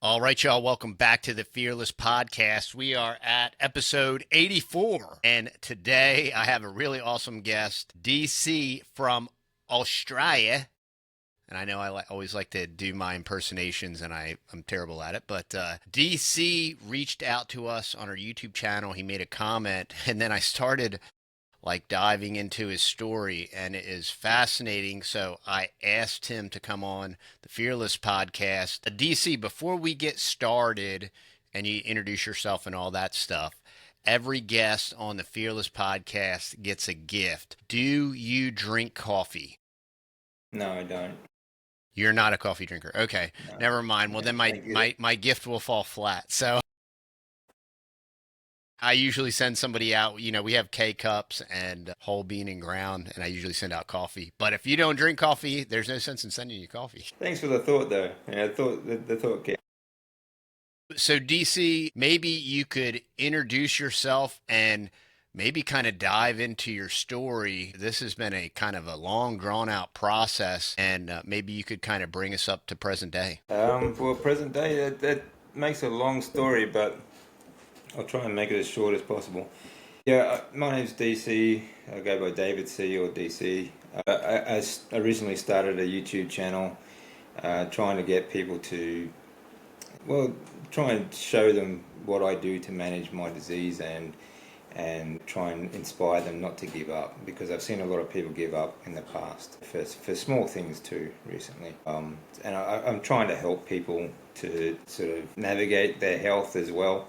All right, y'all. Welcome back to the Fearless Podcast. We are at episode 84. And today I have a really awesome guest, DC from Australia. And I know always like to do my impersonations, and I'm terrible at it. But DC reached out to us on our YouTube channel. He made a comment, and then I started like diving into his story, and it is fascinating. So I asked him to come on the Fearless podcast. DC, before we get started and you introduce yourself and all that stuff, every guest on the Fearless podcast gets a gift. Do you drink coffee? No, I don't. You're not a coffee drinker. Okay, No. never mind. Well, then my Thank you. my gift will fall flat. So I usually send somebody out. We have K cups and whole bean and ground, and I usually send out coffee. But if you don't drink coffee, there's no sense in sending you coffee. Thanks for the thought, though. I thought the thought came. So, DC, maybe you could introduce yourself and maybe kind of dive into your story. This has been a kind of a long, drawn out process, and maybe you could kind of bring us up to present day. For present day, that makes a long story, but I'll try and make it as short as possible. Yeah, my name's DC. I go by David C or DC. I originally started a YouTube channel, trying to get people to, well, try and show them what I do to manage my disease and try and inspire them not to give up, because I've seen a lot of people give up in the past for small things too recently. And I'm trying to help people to sort of navigate their health as well.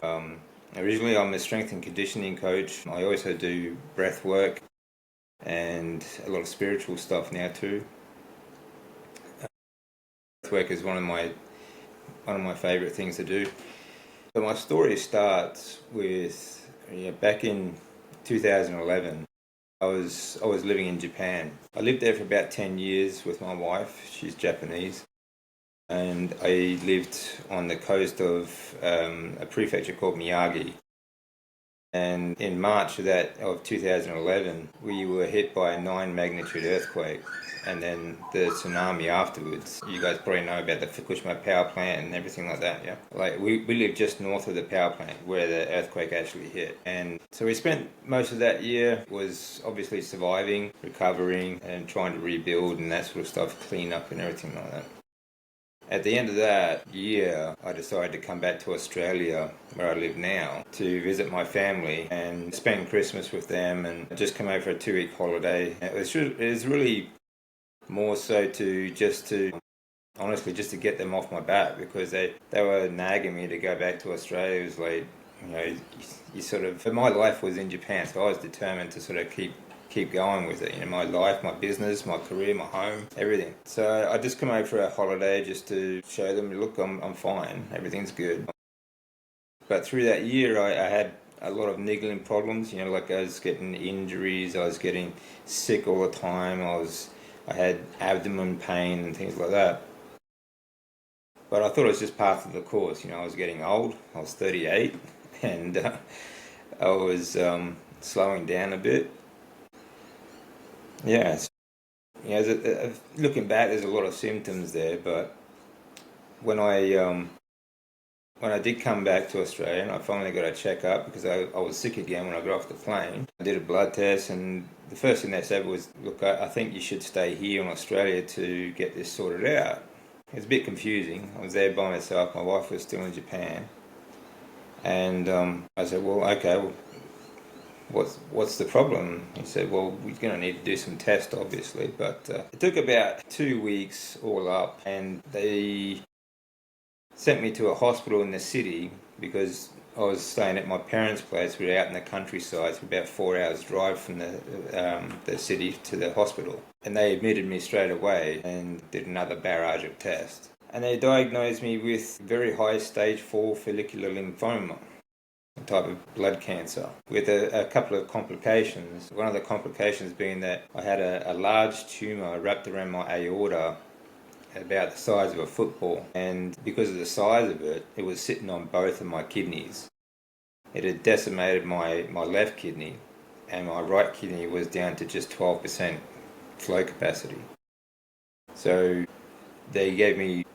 Originally, I'm a strength and conditioning coach. I also do breath work and a lot of spiritual stuff now too. Breath work is one of my favorite things to do. So my story starts with, back in 2011. I was living in Japan. I lived there for about 10 years with my wife. She's Japanese. And I lived on the coast of a prefecture called Miyagi. And in March of 2011, we were hit by a 9 magnitude earthquake, and then the tsunami afterwards. You guys probably know about the Fukushima power plant and everything like that, yeah? Like, we live just north of the power plant where the earthquake actually hit. And so we spent most of that year was obviously surviving, recovering, and trying to rebuild and that sort of stuff, clean up and everything like that. At the end of that year, I decided to come back to Australia, where I live now, to visit my family and spend Christmas with them and just come over for a 2-week holiday. It was really more so honestly, just to get them off my back, because they were nagging me to go back to Australia. It was like, you sort of, but my life was in Japan, so I was determined to sort of keep going with it. My life, my business, my career, my home, everything. So I just come over for a holiday just to show them, look, I'm fine, everything's good. But through that year, I had a lot of niggling problems. Like I was getting injuries, I was getting sick all the time. I had abdomen pain and things like that. But I thought it was just part of the course. I was getting old. I was 38, and I was slowing down a bit. Yeah, looking back, there's a lot of symptoms there, but when I did come back to Australia and I finally got a checkup, because I was sick again when I got off the plane. I did a blood test, and the first thing they said was, look, I think you should stay here in Australia to get this sorted out. It was a bit confusing. I was there by myself. My wife was still in Japan. And I said, well, okay, well, what's the problem? He said, well, we're going to need to do some tests, obviously. But it took about 2 weeks all up, and they sent me to a hospital in the city, because I was staying at my parents' place. We were out in the countryside, so about 4 hours drive from the city to the hospital. And they admitted me straight away and did another barrage of tests. And they diagnosed me with very high stage 4 follicular lymphoma, a type of blood cancer, with a couple of complications. One of the complications being that I had a large tumour wrapped around my aorta, about the size of a football, and because of the size of it, it was sitting on both of my kidneys. It had decimated my left kidney, and my right kidney was down to just 12% flow capacity. So they gave me,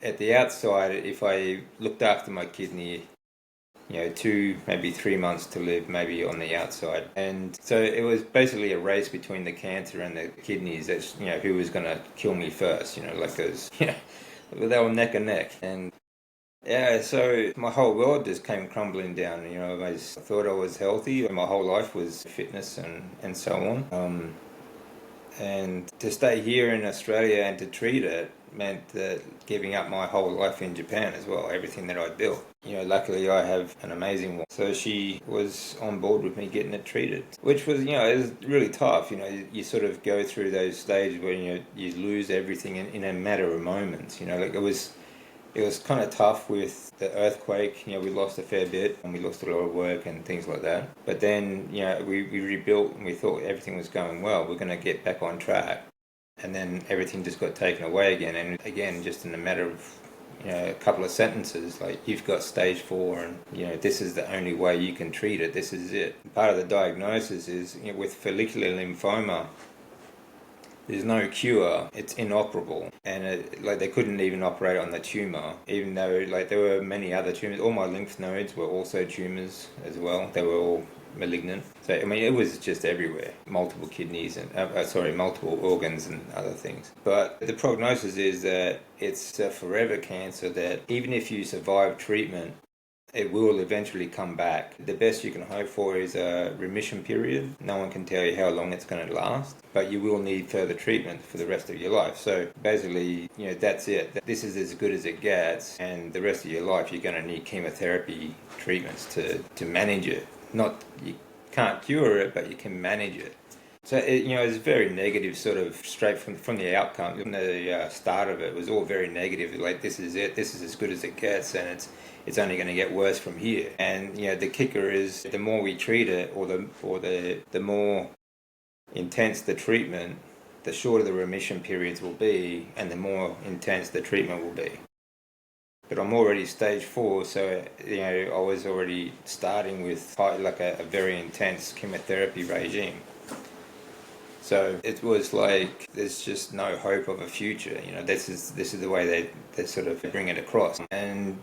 at the outside, if I looked after my kidney, 2, maybe 3 months to live, maybe on the outside. And so it was basically a race between the cancer and the kidneys. That's, who was going to kill me first, like those, they were neck and neck. And yeah, so my whole world just came crumbling down. I thought I was healthy. My whole life was fitness and so on. And to stay here in Australia and to treat it meant that giving up my whole life in Japan as well, everything that I'd built. Luckily I have an amazing one. So she was on board with me getting it treated, which was, it was really tough. You sort of go through those stages where, you lose everything in a matter of moments. It was kind of tough with the earthquake. We lost a fair bit and we lost a lot of work and things like that. But then, we rebuilt and we thought everything was going well. We're going to get back on track. And then everything just got taken away again. And again, just in a matter of, a couple of sentences, like, you've got stage 4 and, this is the only way you can treat it. This is it. Part of the diagnosis is, with follicular lymphoma, there's no cure. It's inoperable, and they couldn't even operate on the tumor, even though there were many other tumors. All my lymph nodes were also tumors as well. They were all malignant. So it was just everywhere. Multiple kidneys and multiple organs and other things. But the prognosis is that it's a forever cancer. That even if you survive treatment, it will eventually come back. The best you can hope for is a remission period. No one can tell you how long it's going to last, but you will need further treatment for the rest of your life. So basically, that's it. This is as good as it gets, and the rest of your life you're going to need chemotherapy treatments to manage it. You can't cure it, but you can manage it. So it's very negative, sort of straight from the outcome. From the start of it was all very negative. Like, this is it. This is as good as it gets, and it's only going to get worse from here. And the kicker is, the more we treat it, or the more intense the treatment, the shorter the remission periods will be, and the more intense the treatment will be. But I'm already stage 4, so I was already starting with a very intense chemotherapy regime. So it was like, there's just no hope of a future. This is the way they sort of bring it across. And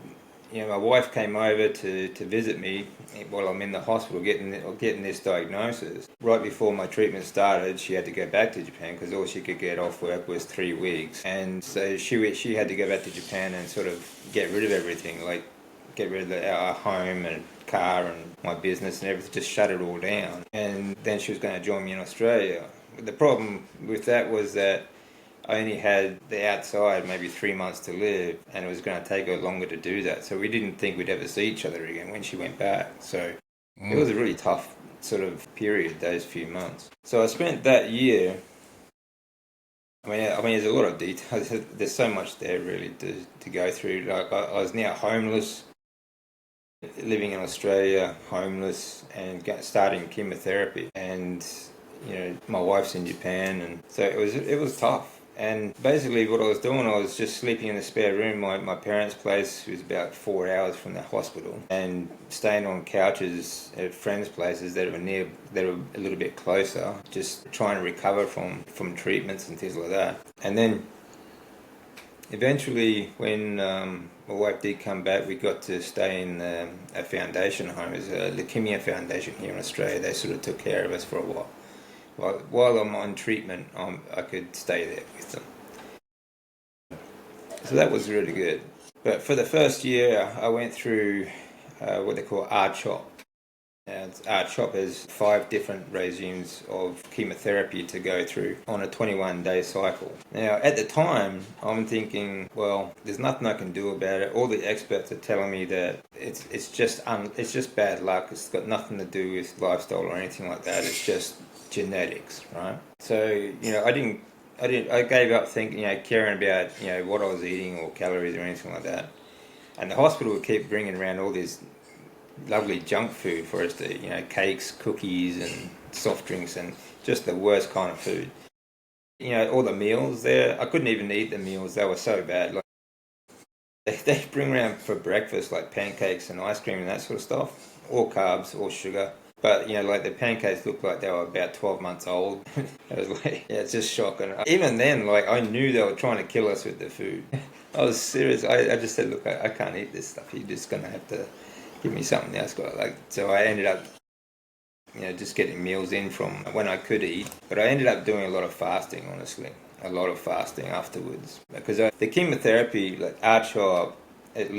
my wife came over to visit me while I'm in the hospital getting this diagnosis. Right before my treatment started, she had to go back to Japan because all she could get off work was 3 weeks. And so she had to go back to Japan and sort of get rid of everything, like get rid of our home and car and my business and everything, just shut it all down. And then she was going to join me in Australia. The problem with that was that I only had the outside maybe 3 months to live, and it was going to take her longer to do that. So we didn't think we'd ever see each other again when she went back. So it was a really tough sort of period, those few months. So I spent that year. I mean, there's a lot of details. There's so much there really to go through. Like, I was now homeless, living in Australia, homeless, and starting chemotherapy. And my wife's in Japan, and so it was tough. And basically what I was doing, I was just sleeping in the spare room. My parents' place was about 4 hours from the hospital, and staying on couches at friends' places that were a little bit closer, just trying to recover from treatments and things like that. And then eventually, when my wife did come back, we got to stay in a foundation home. It was a leukemia foundation here in Australia. They sort of took care of us for a while. While I'm on treatment, I could stay there with them. So that was really good. But for the first year, I went through what they call R-CHOP. R-CHOP has 5 different regimes of chemotherapy to go through on a 21-day cycle. Now, at the time, I'm thinking, well, there's nothing I can do about it. All the experts are telling me that it's just bad luck. It's got nothing to do with lifestyle or anything like that. It's just genetics, right? So, I gave up thinking, caring about, what I was eating or calories or anything like that. And the hospital would keep bringing around all this lovely junk food for us to eat, cakes, cookies and soft drinks, and just the worst kind of food. All the meals there, I couldn't even eat the meals. They were so bad. Like, they bring around for breakfast like pancakes and ice cream and that sort of stuff, all carbs, all sugar. But, the pancakes looked like they were about 12 months old. It was like, it's just shocking. Even then, I knew they were trying to kill us with the food. I was serious. I just said, look, I can't eat this stuff. You're just gonna have to give me something else. Like, so I ended up, just getting meals in from when I could eat. But I ended up doing a lot of fasting, honestly, a lot of fasting afterwards, because the chemotherapy, like R-CHOP, it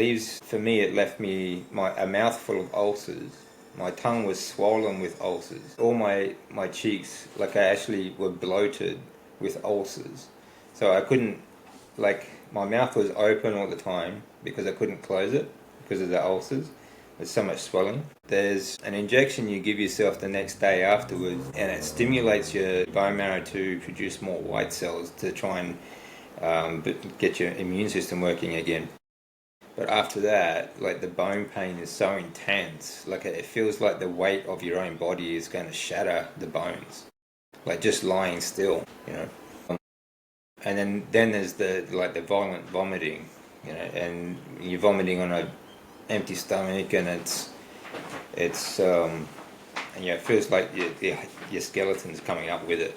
left me a mouthful of ulcers. My tongue was swollen with ulcers. All my cheeks, like I actually were bloated with ulcers. So I couldn't, like, my mouth was open all the time because I couldn't close it because of the ulcers. There's so much swelling. There's an injection you give yourself the next day afterwards, and it stimulates your bone marrow to produce more white cells to try and get your immune system working again. But after that, like, the bone pain is so intense, like it feels like the weight of your own body is going to shatter the bones, like just lying still. And then there's the violent vomiting, and you're vomiting on a empty stomach, and it feels like your skeleton's coming up with it.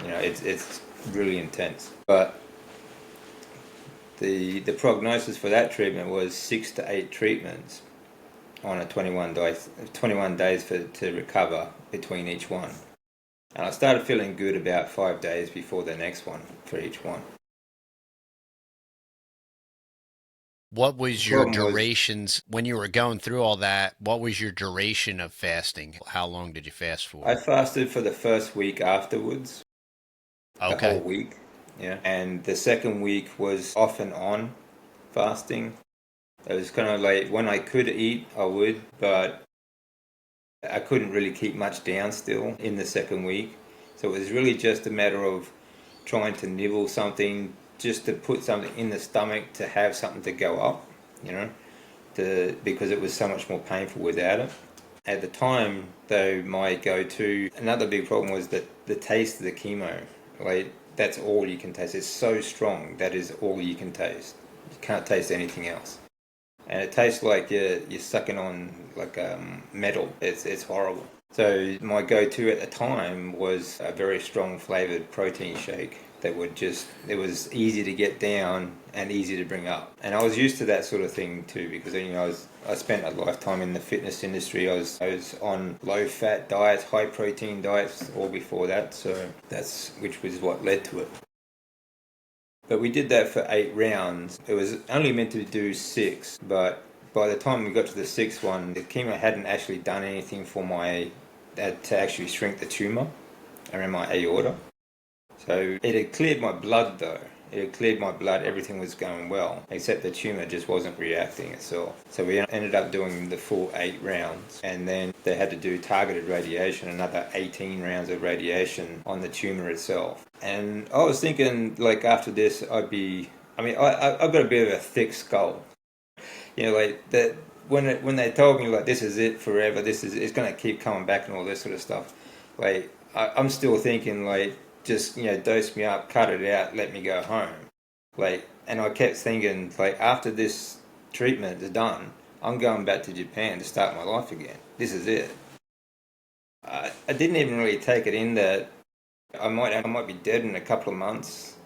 It's really intense. But the prognosis for that treatment was 6 to 8 treatments on a 21 days to recover between each one. And I started feeling good about 5 days before the next one for each one. What was your durations when you were going through all that? What was your duration of fasting? How long did you fast for? I fasted for the first week afterwards, the Okay. whole week, and the second week was off and on fasting. It was kind of like when I could eat, I would, but I couldn't really keep much down still in the second week. So it was really just a matter of trying to nibble something, just to put something in the stomach to have something to go up, because it was so much more painful without it. At the time, though, another big problem was that the taste of the chemo, like, that's all you can taste. It's so strong, that is all you can taste. You can't taste anything else. And it tastes like you're sucking on like metal. It's horrible. So my go-to at the time was a very strong flavored protein shake that it was easy to get down and easy to bring up. And I was used to that sort of thing too, because I spent a lifetime in the fitness industry. I was on low-fat diets, high-protein diets all before that. So which was what led to it. But we did that for 8 rounds. It was only meant to do 6, but by the time we got to the 6th one, the chemo hadn't actually done anything to actually shrink the tumour around my aorta. So it had cleared my blood though. It had cleared my blood, everything was going well, except the tumour just wasn't reacting itself. So we ended up doing the full 8 rounds, and then they had to do targeted radiation, another 18 rounds of radiation on the tumour itself. And I was thinking, like, after this, I've got a bit of a thick skull. Like that, when they told me, like, this is it forever, it's going to keep coming back and all this sort of stuff, like, I'm still thinking, like, just, dose me up, cut it out, let me go home. Like, and I kept thinking, like, after this treatment is done, I'm going back to Japan to start my life again. This is it. I didn't even really take it in that I might be dead in a couple of months.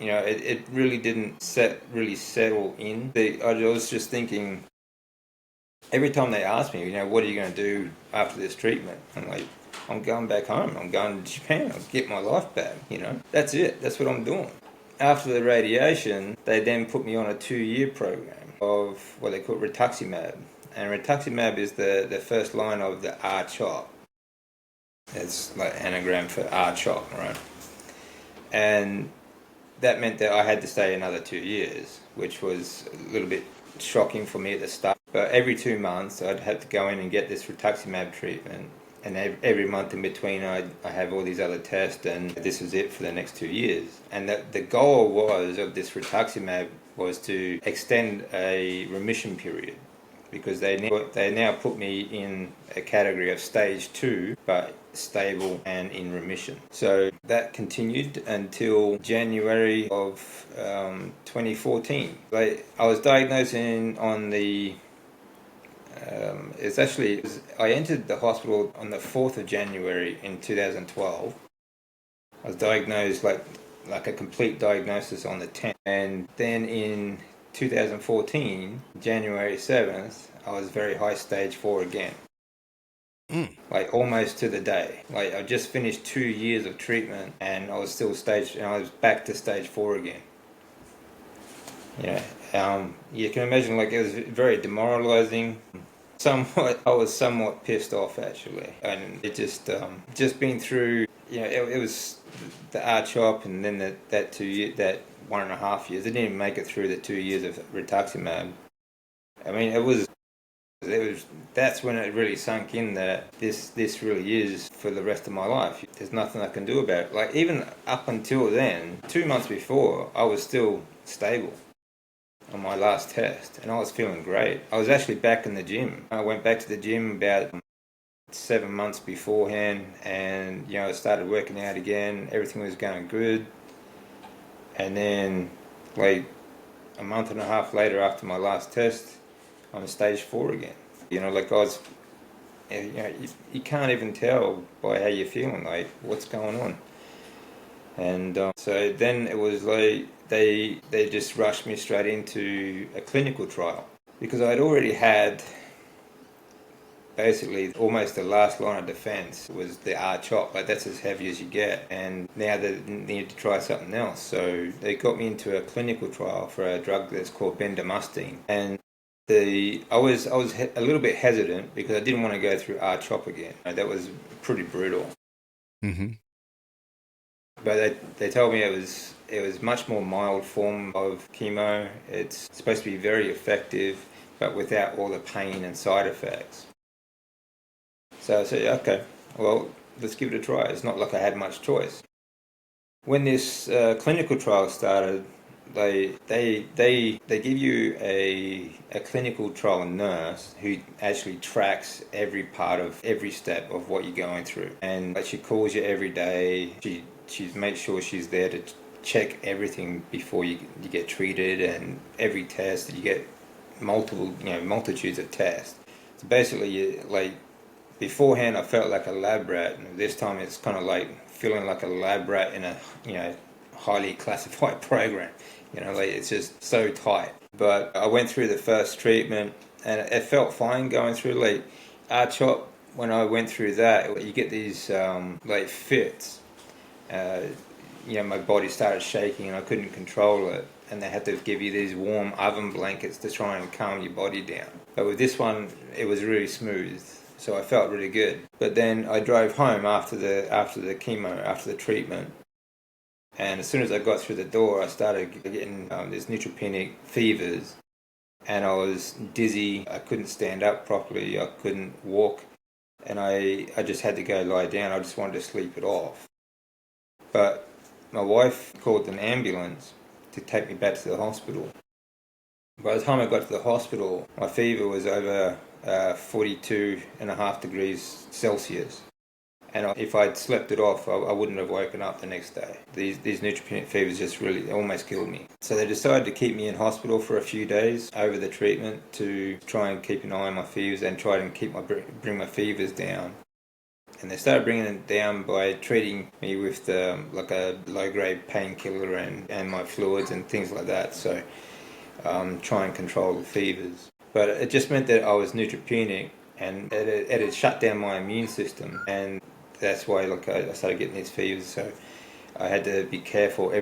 It really didn't settle in. I was just thinking, every time they asked me, what are you going to do after this treatment? I'm like, I'm going back home. I'm going to Japan. I'll get my life back. That's it. That's what I'm doing. After the radiation, they then put me on a 2-year program of what they call rituximab. And rituximab is the first line of the R-CHOP. It's like anagram for R-CHOP, right? And that meant that I had to stay another 2 years, which was a little bit shocking for me at the start. But every 2 months, I'd have to go in and get this rituximab treatment. And every month in between, I have all these other tests, and this is it for the next 2 years. And the goal of this rituximab was to extend a remission period, because they now put me in a category of stage 2, but stable and in remission. So that continued until January of 2014. I was diagnosed I entered the hospital on the 4th of January in 2012. I was diagnosed like a complete diagnosis on the 10th. And then in 2014, January 7th, I was very high stage 4 again. Like almost to the day. Like I just finished 2 years of treatment and I was back to stage 4 again. You can imagine, like, it was very demoralizing. I was somewhat pissed off actually, and it just been through. It was the R-CHOP and then that 1.5 years. I didn't even make it through the 2 years of rituximab. I mean, that's when it really sunk in that this really is for the rest of my life. There's nothing I can do about it. Like, even up until then, 2 months before, I was still stable on my last test and I was feeling great. I was actually back in the gym. I went back to the gym about 7 months beforehand, and I started working out again. Everything was going good, and then like a month and a half later, after my last test, I'm stage 4 again. Like I was, you can't even tell by how you're feeling, like what's going on. And so then it was like they just rushed me straight into a clinical trial, because I'd already had basically almost the last line of defense was the R-CHOP. Like, that's as heavy as you get, and now they needed to try something else. So they got me into a clinical trial for a drug that's called bendamustine, and I was a little bit hesitant because I didn't want to go through R-CHOP again. That was pretty brutal. Mm-hmm. But they told me it was much more mild form of chemo. It's supposed to be very effective, but without all the pain and side effects. So I said, okay, well, let's give it a try. It's not like I had much choice. When this clinical trial started, they give you a clinical trial nurse who actually tracks every part of every step of what you're going through, and she calls you every day. She makes sure she's there to check everything before you get treated, and every test you get multitudes of tests. So basically, beforehand I felt like a lab rat, and this time it's kind of like feeling like a lab rat in a highly classified program. It's just so tight. But I went through the first treatment and it felt fine going through. Like R-CHOP, when I went through that, you get these fits. My body started shaking and I couldn't control it, and they had to give you these warm oven blankets to try and calm your body down. But with this one, it was really smooth, so I felt really good. But then I drove home after the chemo, after the treatment, and as soon as I got through the door, I started getting these neutropenic fevers, and I was dizzy. I couldn't stand up properly. I couldn't walk, and I just had to go lie down. I just wanted to sleep it off. But my wife called an ambulance to take me back to the hospital. By the time I got to the hospital, my fever was over 42.5 degrees Celsius. And if I'd slept it off, I wouldn't have woken up the next day. These neutropenic fevers just really almost killed me. So they decided to keep me in hospital for a few days over the treatment to try and keep an eye on my fevers and try and bring my fevers down. And they started bringing it down by treating me with a low-grade painkiller and my fluids and things like that. So try and control the fevers. But it just meant that I was neutropenic, and it had shut down my immune system, and that's why I started getting these fevers. So I had to be careful.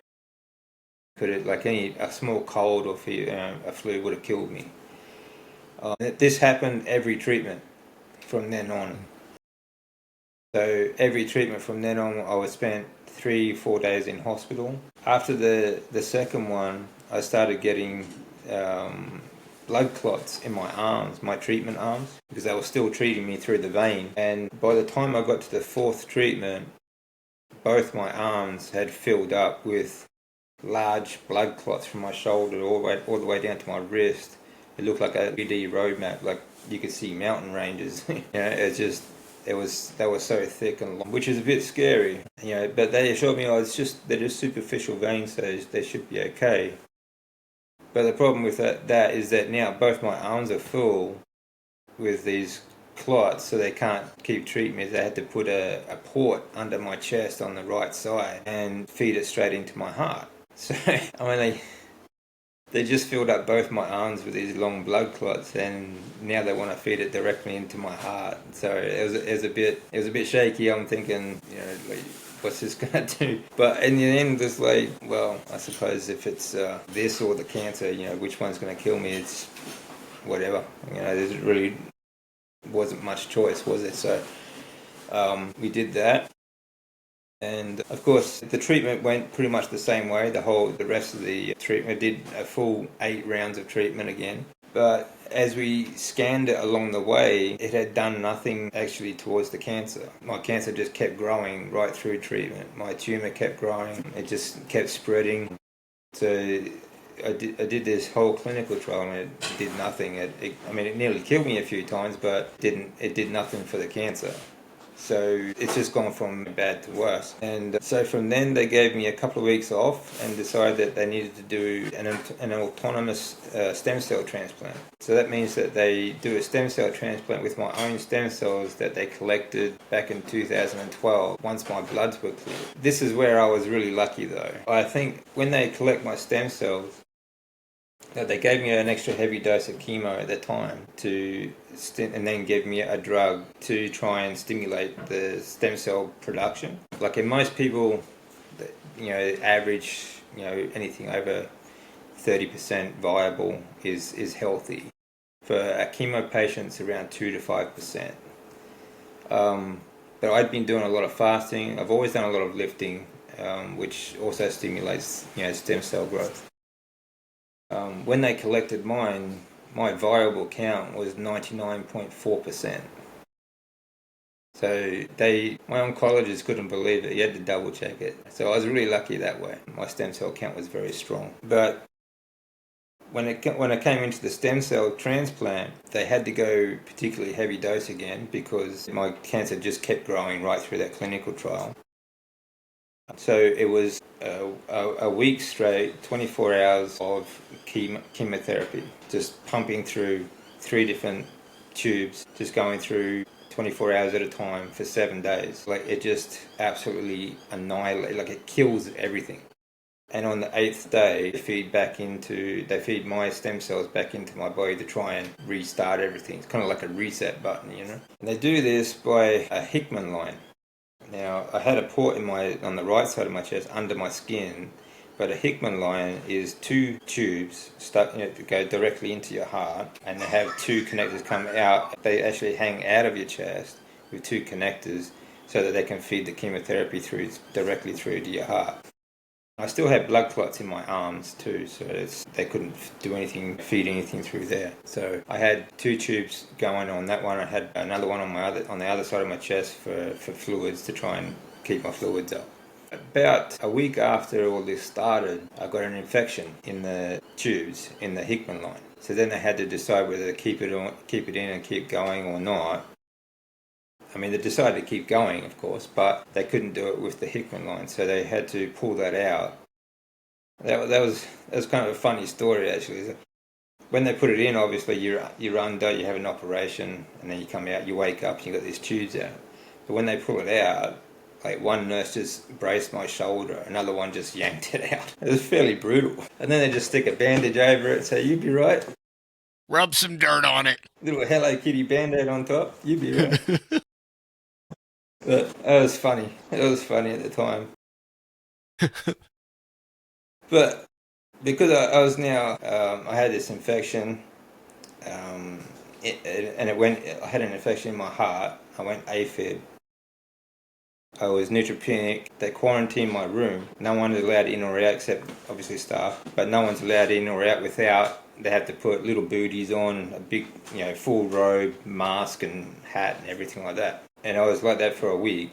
A small cold or fever, a flu would have killed me. This happened every treatment from then on. So every treatment from then on, I was spent 3-4 days in hospital. After the second one, I started getting blood clots in my arms, my treatment arms, because they were still treating me through the vein. And by the time I got to the fourth treatment, both my arms had filled up with large blood clots from my shoulder all the way down to my wrist. It looked like a 3D road map, like you could see mountain ranges. They were so thick and long, which is a bit scary. But they assured me, they're just superficial veins, so they should be okay. But the problem with that is that now both my arms are full with these clots, so they can't keep treating me. They had to put a port under my chest on the right side and feed it straight into my heart. So they just filled up both my arms with these long blood clots, and now they want to feed it directly into my heart. So it was a bit shaky. I'm thinking, like, what's this gonna do? But in the end, it's like, well, I suppose if it's this or the cancer, which one's gonna kill me? It's whatever. There really wasn't much choice, was it? So we did that. And of course, the treatment went pretty much the same way. The rest of the treatment, did a full 8 rounds of treatment again. But as we scanned it along the way, it had done nothing actually towards the cancer. My cancer just kept growing right through treatment. My tumor kept growing. It just kept spreading. So I did this whole clinical trial, and it did nothing. It nearly killed me a few times, but it did nothing for the cancer. So it's just gone from bad to worse. And so from then they gave me a couple of weeks off and decided that they needed to do an autonomous stem cell transplant. So that means that they do a stem cell transplant with my own stem cells that they collected back in 2012 once my bloods were cleared. This is where I was really lucky though. I think when they collect my stem cells, they gave me an extra heavy dose of chemo at the time and then gave me a drug to try and stimulate the stem cell production. Like in most people, average, anything over 30% viable is healthy. For a chemo patients, around 2 to 5%. But I'd been doing a lot of fasting. I've always done a lot of lifting, which also stimulates, stem cell growth. When they collected mine, my viable count was 99.4%. So my oncologist couldn't believe it. He had to double check it. So I was really lucky that way. My stem cell count was very strong. But when it came into the stem cell transplant, they had to go particularly heavy dose again because my cancer just kept growing right through that clinical trial. So it was a week straight, 24 hours of chemotherapy, just pumping through 3 different tubes, just going through 24 hours at a time for 7 days. Like, it just absolutely annihilates, like it kills everything. And on the 8th day, they feed my stem cells back into my body to try and restart everything. It's kind of like a reset button, And they do this by a Hickman line. Now, I had a port on the right side of my chest under my skin, but a Hickman line is 2 tubes stuck, to go directly into your heart, and they have 2 connectors come out. They actually hang out of your chest with 2 connectors so that they can feed the chemotherapy directly through to your heart. I still had blood clots in my arms too, so they couldn't feed anything through there. So I had 2 tubes going on that one. I had another one on the other side of my chest for fluids to try and keep my fluids up. About a week after all this started, I got an infection in the tubes in the Hickman line. So then they had to decide whether to keep it in and keep going or not. They decided to keep going, of course, but they couldn't do it with the Hickman line, so they had to pull that out. That was kind of a funny story, actually. When they put it in, obviously you're under, you have an operation, and then you come out, you wake up, and you got these tubes out. But when they pull it out, like, one nurse just braced my shoulder, another one just yanked it out. It was fairly brutal. And then they just stick a bandage over it and say, "You'll be right." Rub some dirt on it. Little Hello Kitty band-aid on top. "You'll be right." But it was funny. It was funny at the time. But because I was now, I had this infection, I had an infection in my heart. I went AFib. I was neutropenic. They quarantined my room. No one is allowed in or out except obviously staff, but no one's allowed in or out without. They have to put little booties on, a big, full robe, mask and hat and everything like that. And I was like that for a week.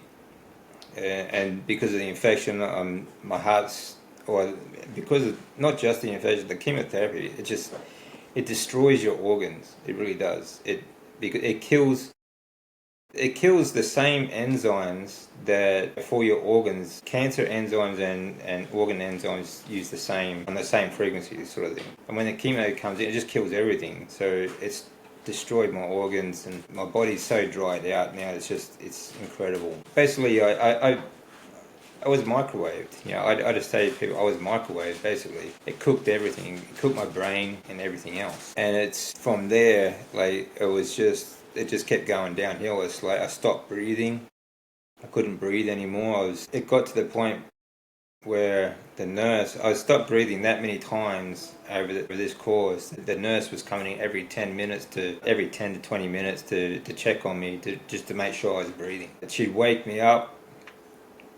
And because of the infection, my heart's, because of not just the infection, the chemotherapy, it destroys your organs. It really does. Because it kills the same enzymes that for your organs. Cancer enzymes and organ enzymes use on the same frequency, sort of thing. And when the chemo comes in, it just kills everything. So it's destroyed my organs, and my body's so dried out now. It's incredible. Basically, I I was microwaved. I just tell people I was microwaved, basically. It cooked everything. It cooked my brain and everything else. And it's from there, like, it just kept going downhill. It's like I stopped breathing. I couldn't breathe anymore. It got to the point where I stopped breathing that many times over this course. The nurse was coming in every 10 to 20 minutes to check on me, just to make sure I was breathing. She'd wake me up,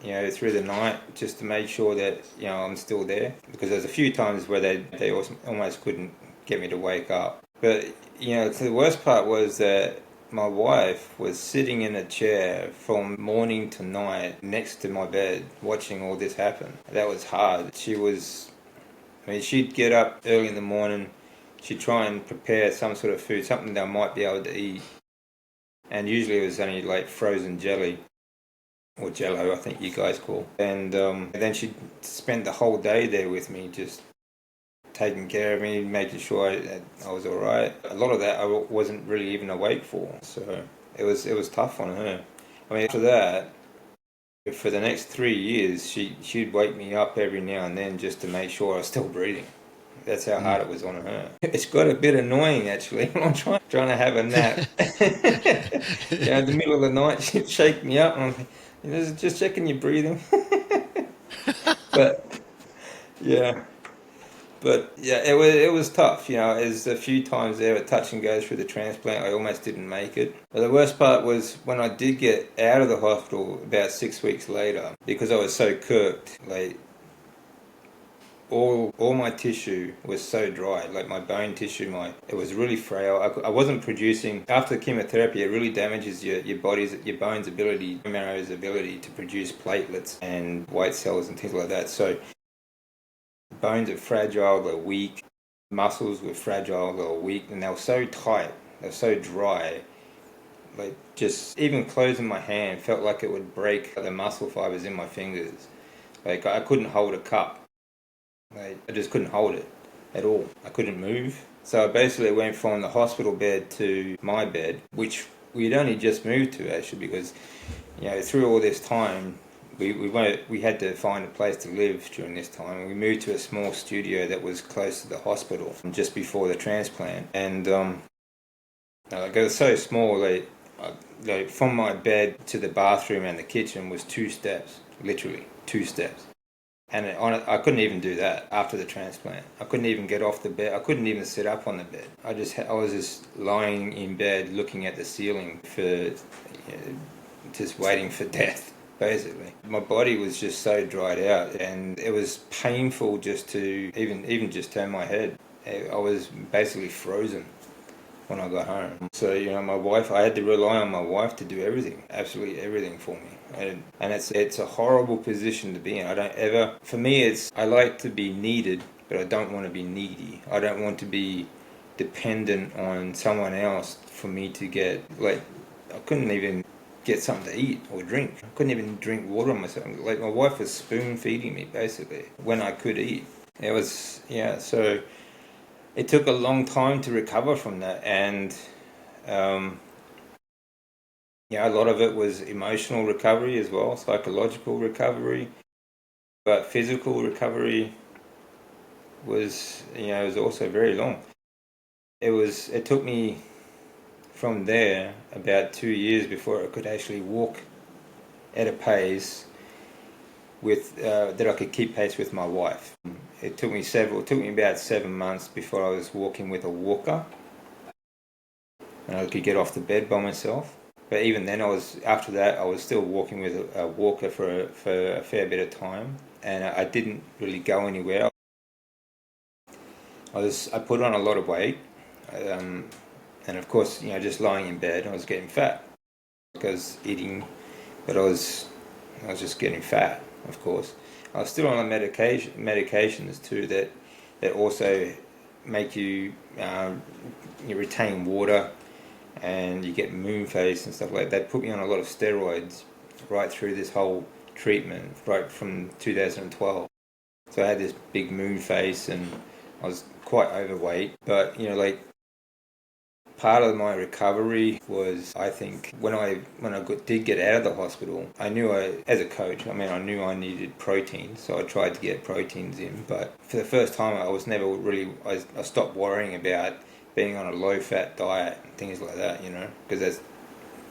through the night, just to make sure that, I'm still there. Because there's a few times where they almost couldn't get me to wake up. But, the worst part was that my wife was sitting in a chair from morning to night next to my bed watching all this happen. That was hard. She'd get up early in the morning, she'd try and prepare some sort of food, something that I might be able to eat. And usually it was only like frozen jelly, or jello, I think you guys call. And then she'd spend the whole day there with me, just taking care of me, making sure I was all right. A lot of that I wasn't really even awake for, so it was tough on her. After that, for the next 3 years, she'd wake me up every now and then just to make sure I was still breathing. That's how hard it was on her. It's got a bit annoying, actually, when I'm trying to have a nap. In the middle of the night, she'd shake me up, and I'm like, just checking your breathing. But yeah. But yeah, it was tough. There's a few times there, a touch and go through the transplant. I almost didn't make it. But the worst part was when I did get out of the hospital about 6 weeks later, because I was so cooked. Like, all my tissue was so dry. Like, my bone tissue, it was really frail. I wasn't producing. After chemotherapy, it really damages your bone's ability, marrow's ability to produce platelets and white cells and things like that. So bones are fragile, they're weak. Muscles were fragile, they were weak, and they were so tight, they were so dry. Like, just even closing my hand felt like it would break the muscle fibers in my fingers. Like, I couldn't hold a cup. Like, I just couldn't hold it at all. I couldn't move. So I basically went from the hospital bed to my bed, which we'd only just moved to, actually, because, through all this time, we had to find a place to live during this time. We moved to a small studio that was close to the hospital just before the transplant. And it was so small, like from my bed to the bathroom and the kitchen was 2 steps, literally 2 steps. And I couldn't even do that after the transplant. I couldn't even get off the bed. I couldn't even sit up on the bed. I was just lying in bed looking at the ceiling just waiting for death. Basically, my body was just so dried out, and it was painful just to even just turn my head. I was basically frozen when I got home. So I had to rely on my wife to do everything, absolutely everything for me. And it's a horrible position to be in. For me, I like to be needed, but I don't want to be needy. I don't want to be dependent on someone else for me to get, like, I couldn't even get something to eat or drink. I couldn't even drink water on myself. Like, my wife was spoon feeding me, basically, when I could eat. So it took a long time to recover from that. And a lot of it was emotional recovery as well, psychological recovery. But physical recovery was also very long. It took me from there about 2 years before I could actually walk at a pace that I could keep pace with my wife. It took me about 7 months before I was walking with a walker, and I could get off the bed by myself. But even then, after that I was still walking with a walker for a fair bit of time, and I didn't really go anywhere. I put on a lot of weight. And of course, just lying in bed, I was getting fat. I was eating, but I was just getting fat, of course. I was still on medications too that also make you retain water, and you get moon face and stuff like that. They put me on a lot of steroids right through this whole treatment, right from 2012. So I had this big moon face, and I was quite overweight. But part of my recovery was, I think, when I did get out of the hospital, I knew as a coach, I knew I needed protein, so I tried to get proteins in. But for the first time, I was never really, I stopped worrying about being on a low-fat diet and things like that, because that's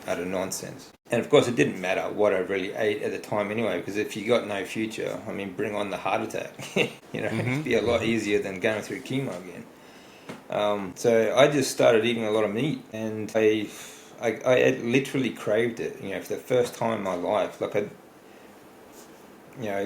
utter nonsense. And of course, it didn't matter what I really ate at the time anyway, because if you got no future, bring on the heart attack. It'd be a lot easier than going through chemo again. So I just started eating a lot of meat, and I literally craved it. For the first time in my life,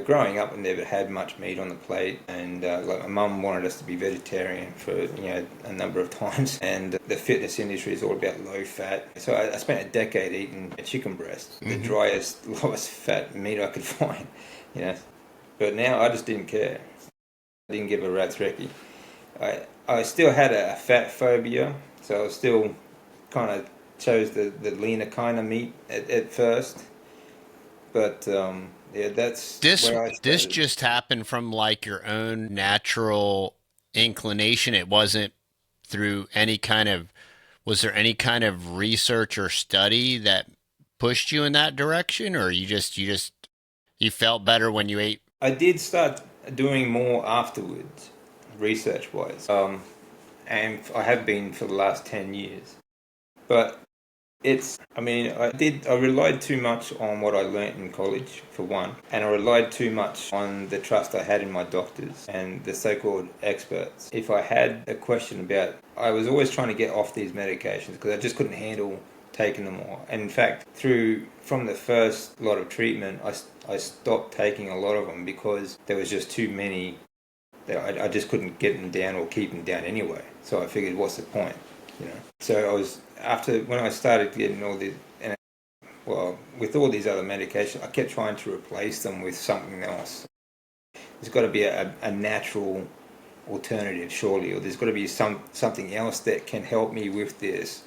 growing up, I never had much meat on the plate, and my mum wanted us to be vegetarian for a number of times. And the fitness industry is all about low fat. So I spent a decade eating a chicken breast, the driest, lowest fat meat I could find. But now I just didn't care. I didn't give a rat's recce. I still had a fat phobia, so I still kind of chose the leaner kind of meat at first. But that's where I started. This just happened from like your own natural inclination. It wasn't through any kind of, was there any kind of research or study that pushed you in that direction, or you felt better when you ate? I did start doing more afterwards, research-wise, and I have been for the last 10 years. But I relied too much on what I learnt in college, for one, and I relied too much on the trust I had in my doctors and the so-called experts. If I had a question I was always trying to get off these medications because I just couldn't handle taking them all. And in fact, from the first lot of treatment, I stopped taking a lot of them because there was just too many. I just couldn't get them down or keep them down anyway. So I figured, what's the point? So when I started getting all the, with all these other medications, I kept trying to replace them with something else. There's got to be a natural alternative, surely, or there's got to be something else that can help me with this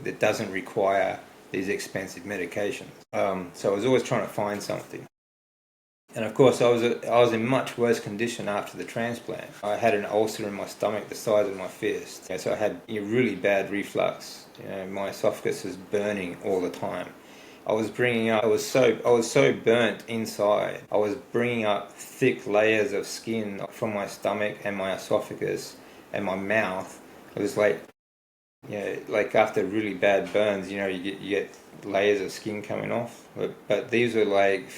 that doesn't require these expensive medications. So I was always trying to find something. And of course, I was in much worse condition after the transplant. I had an ulcer in my stomach the size of my fist. So I had really bad reflux. My esophagus was burning all the time. I was so burnt inside. I was bringing up thick layers of skin from my stomach and my esophagus and my mouth. It was like after really bad burns, you get layers of skin coming off. But these were like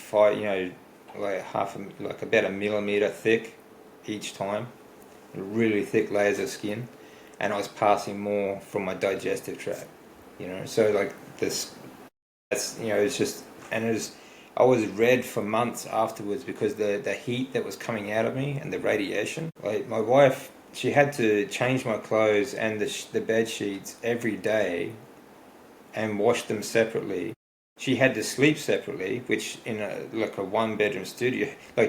about a millimeter thick each time, really thick layers of skin, and I was passing more from my digestive tract, so it's just, and I was red for months afterwards because the heat that was coming out of me and the radiation. Like my wife, she had to change my clothes and the bed sheets every day and wash them separately. She had to sleep separately, which in a one-bedroom studio, a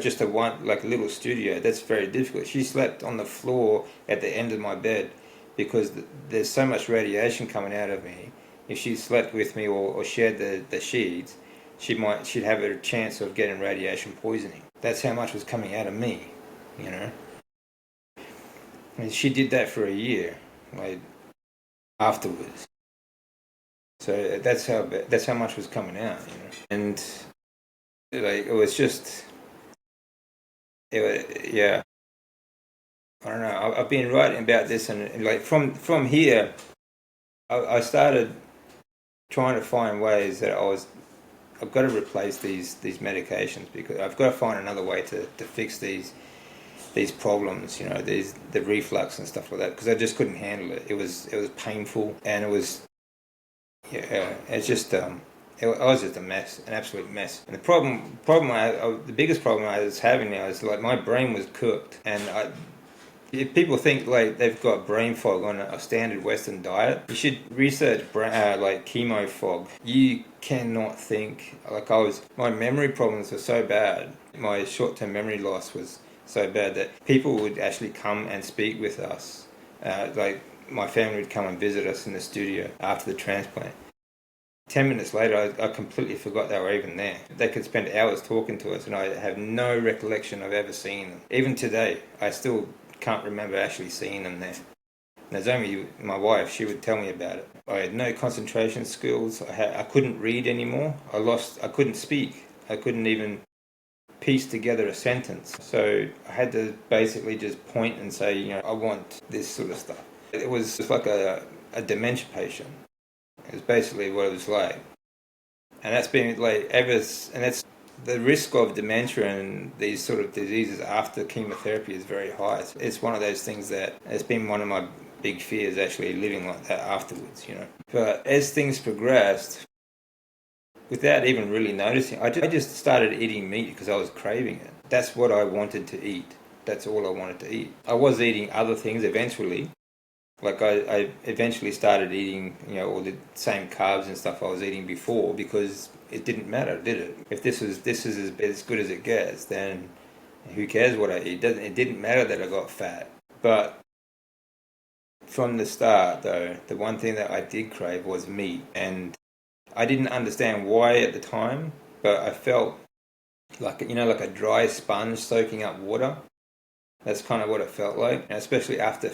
little studio, that's very difficult. She slept on the floor at the end of my bed because there's so much radiation coming out of me. If she slept with me or shared the sheets, she'd have a chance of getting radiation poisoning. That's how much was coming out of me, And she did that for a year, afterwards. So that's how much was coming out, And it was just, yeah. I don't know. I've been writing about this, and from here, I started trying to find ways that I've got to replace these medications because I've got to find another way to fix these problems, the reflux and stuff like that, because I just couldn't handle it. It was painful, and it was. Yeah, it's just I was just a mess, an absolute mess. And the biggest problem I was having now is my brain was cooked, and if people think they've got brain fog on a standard Western diet, you should research chemo fog. You cannot think. My memory problems were so bad. My short-term memory loss was so bad that people would actually come and speak with us, my family would come and visit us in the studio after the transplant. 10 minutes later, I completely forgot they were even there. They could spend hours talking to us, and I have no recollection of ever seeing them. Even today, I still can't remember actually seeing them there. Nozomi, my wife, she would tell me about it. I had no concentration skills. I couldn't read anymore. I couldn't speak. I couldn't even piece together a sentence. So I had to basically just point and say, I want this sort of stuff. It was just like a dementia patient. It was basically what it was like. And that's been like and that's the risk of dementia and these sort of diseases after chemotherapy is very high. It's one of those things that has been one of my big fears, actually living like that afterwards, But as things progressed, without even really noticing, I just started eating meat because I was craving it. That's what I wanted to eat. That's all I wanted to eat. I was eating other things eventually. Like I eventually started eating, all the same carbs and stuff I was eating before, because it didn't matter, did it? If this is as good as it gets, then who cares what I eat? It didn't matter that I got fat. But from the start, though, the one thing that I did crave was meat, and I didn't understand why at the time, but I felt like like a dry sponge soaking up water. That's kind of what it felt like, and especially after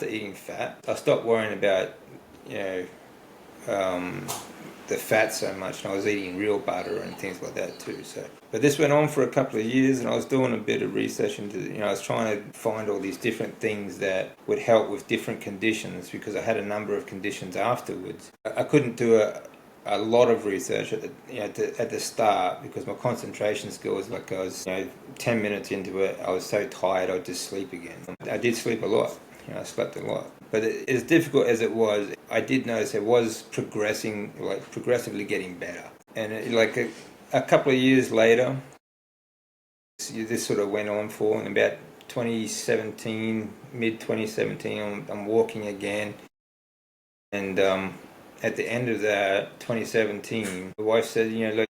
eating fat. I stopped worrying about, the fat so much, and I was eating real butter and things like that too. So, but this went on for a couple of years, and I was doing a bit of research into, I was trying to find all these different things that would help with different conditions, because I had a number of conditions afterwards. I couldn't do a lot of research at the start, because my concentration skills, like I was 10 minutes into it, I was so tired I'd just sleep again. I did sleep a lot. I slept a lot. But as difficult as it was, I did notice it was progressively getting better. And a couple of years later, this sort of went on for, in about 2017, mid 2017, I'm walking again. And at the end of that 2017, the wife said, look,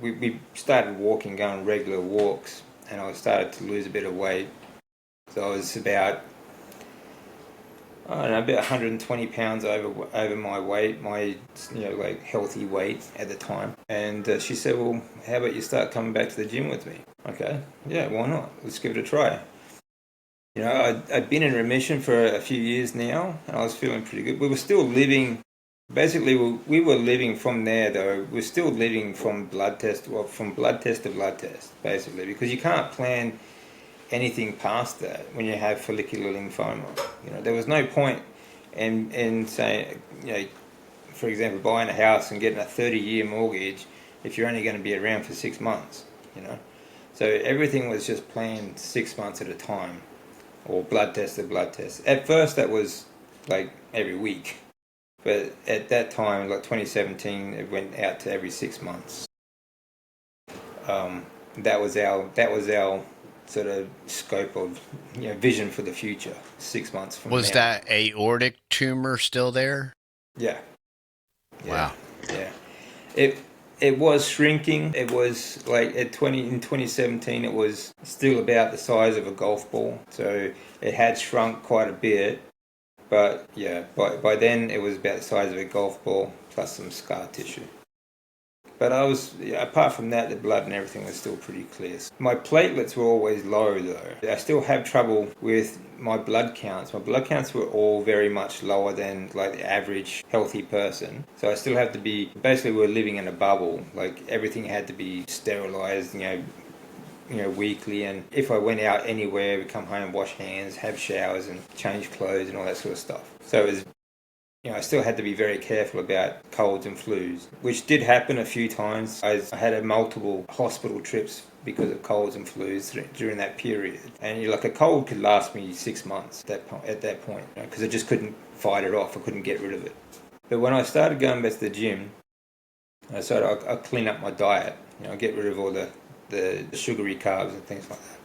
we started walking, going regular walks, and I started to lose a bit of weight. So I was about 120 pounds over my weight, my healthy weight at the time. And she said, well, how about you start coming back to the gym with me? Okay, yeah, why not? Let's give it a try. I'd been in remission for a few years now, and I was feeling pretty good. We were still living, basically we were living from there though. We're still living from blood test to blood test, basically, because you can't plan anything past that when you have follicular lymphoma. There was no point in saying, for example, buying a house and getting a 30-year mortgage if you're only going to be around for 6 months, So everything was just planned 6 months at a time, or blood test to blood test. At first that was like every week, but at that time, like 2017, it went out to every 6 months. That was our sort of scope of vision for the future. 6 months from now. Was that aortic tumor still there? Yeah. Wow. Yeah. It was shrinking. It was like in 2017 it was still about the size of a golf ball. So it had shrunk quite a bit. But yeah, by then it was about the size of a golf ball plus some scar tissue. But apart from that, the blood and everything was still pretty clear. My platelets were always low though. I still have trouble with my blood counts. My blood counts were all very much lower than like the average healthy person. So I still have to be, basically we're living in a bubble. Like everything had to be sterilized, weekly. And if I went out anywhere, we'd come home, wash hands, have showers and change clothes and all that sort of stuff. So it was, I still had to be very careful about colds and flus, which did happen a few times. I had multiple hospital trips because of colds and flus during that period. And a cold could last me 6 months at that point, because I just couldn't fight it off. I couldn't get rid of it. But when I started going back to the gym, I clean up my diet. Get rid of all the sugary carbs and things like that.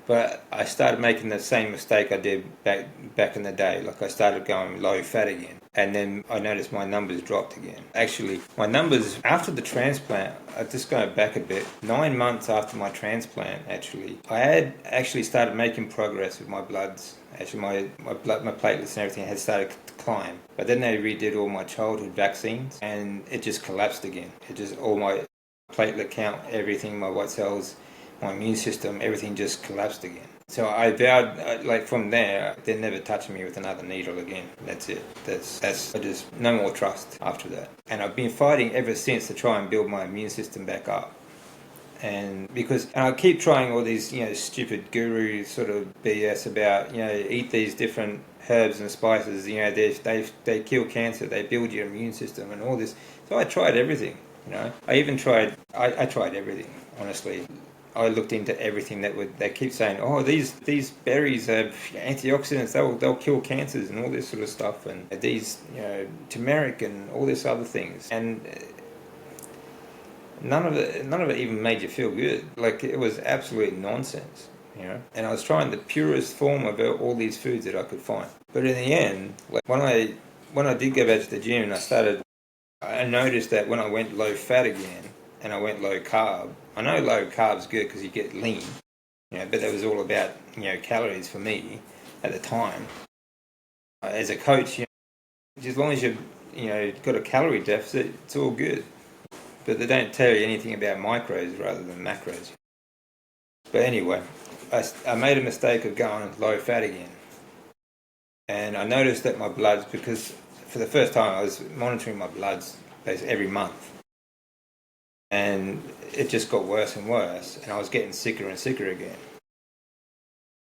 But I started making the same mistake I did back in the day. Like I started going low fat again. And then I noticed my numbers dropped again. Actually, my numbers after the transplant, just going back a bit, 9 months after my transplant, actually, I had actually started making progress with my bloods. Actually, my platelets and everything had started to climb. But then they redid all my childhood vaccines and it just collapsed again. All my platelet count, everything, my white cells, my immune system, everything just collapsed again. So I vowed, like from there, they're never touching me with another needle again. That's it. That's I just no more trust after that. And I've been fighting ever since to try and build my immune system back up. And I keep trying all these, stupid guru sort of BS about, eat these different herbs and spices. They kill cancer, they build your immune system, and all this. So I tried everything. I tried everything. Honestly, I looked into everything they keep saying, oh, these berries have antioxidants, they'll kill cancers and all this sort of stuff, and these turmeric and all this other things, and none of it even made you feel good. Like, it was absolute nonsense, And I was trying the purest form of all these foods that I could find. But in the end, like when I did go back to the gym and I noticed that when I went low fat again and I went low carb, I know low carb's good because you get lean, but that was all about calories for me at the time. As a coach, as long as you've got a calorie deficit, it's all good. But they don't tell you anything about micros rather than macros. But anyway, I made a mistake of going low fat again. And I noticed that my bloods, because for the first time I was monitoring my bloods basically every month. And it just got worse and worse. And I was getting sicker and sicker again.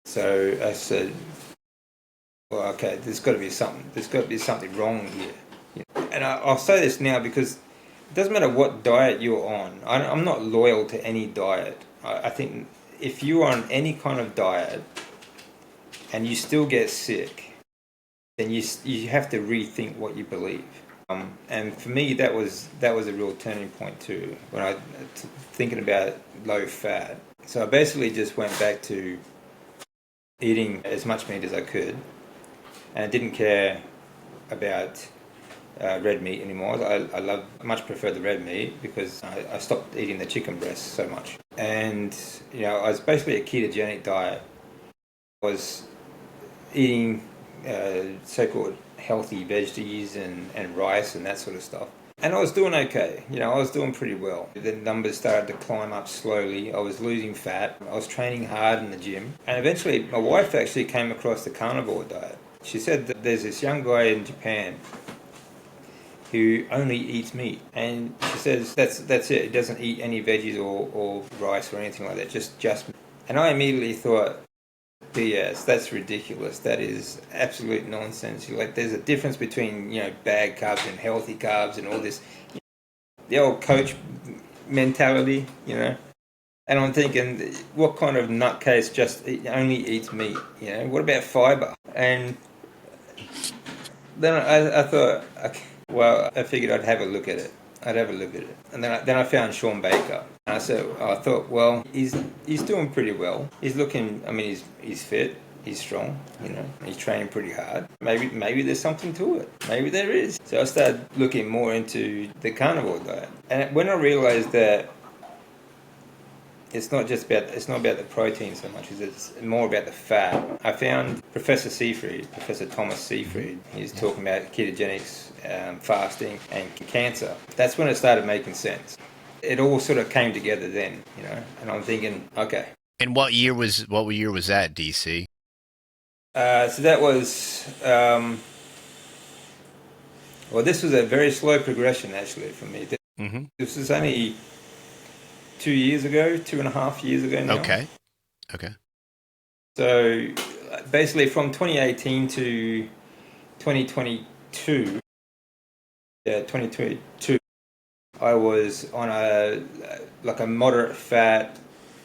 So I said, well, okay, there's got to be something wrong here. And I'll say this now because it doesn't matter what diet you're on. I'm not loyal to any diet. I think if you're on any kind of diet and you still get sick, then you have to rethink what you believe. And for me, that was a real turning point too, when thinking about low fat. So I basically just went back to eating as much meat as I could, and I didn't care about red meat anymore. I much prefer the red meat because I stopped eating the chicken breast so much. And I was basically a ketogenic diet. I was eating so-called healthy veggies and rice and that sort of stuff. And I was doing okay. I was doing pretty well. The numbers started to climb up slowly. I was losing fat. I was training hard in the gym. And eventually my wife actually came across the carnivore diet. She said that there's this young guy in Japan who only eats meat, and she says that's it. He doesn't eat any veggies or rice or anything like that. Just meat. And I immediately thought, BS, that's ridiculous. That is absolute nonsense. Like, there's a difference between bad carbs and healthy carbs and all this, the old coach mentality, And I'm thinking, what kind of nutcase just only eats meat? What about fiber? And then I thought, okay. Well, I figured I'd have a look at it. And then I found Sean Baker. And I thought, well, he's doing pretty well. He's looking, he's fit, he's strong, he's training pretty hard. Maybe there's something to it. Maybe there is. So I started looking more into the carnivore diet. And when I realized that it's not about the protein so much as it's more about the fat. I found Professor Thomas Seyfried. He's talking about ketogenics, fasting, and cancer. That's when it started making sense. It all sort of came together then, And I'm thinking, okay. And what year was that, DC? So that was this was a very slow progression actually for me. Mm-hmm. This was only 2.5 years ago now. Okay. So basically from 2018 to 2022, I was on a moderate fat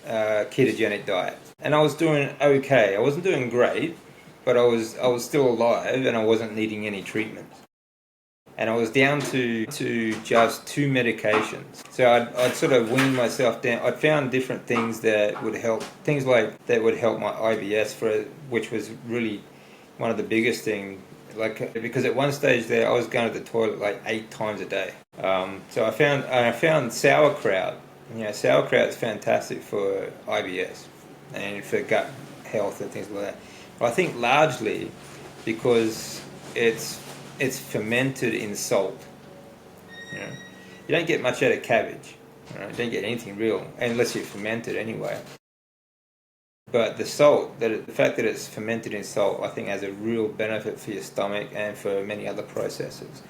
ketogenic diet, and I was doing okay. I wasn't doing great, but I was still alive, and I wasn't needing any treatment. And I was down to just 2 medications. So I'd sort of weaned myself down. I'd found different things that would help, that would help my IBS, which was really one of the biggest things. Because at one stage there, I was going to the toilet like 8 times a day. So I found sauerkraut. Sauerkraut's fantastic for IBS and for gut health and things like that. But I think largely because it's fermented in salt. You don't get much out of cabbage. You don't get anything real unless you ferment it anyway. But the salt, the fact that it's fermented in salt, I think has a real benefit for your stomach and for many other processes.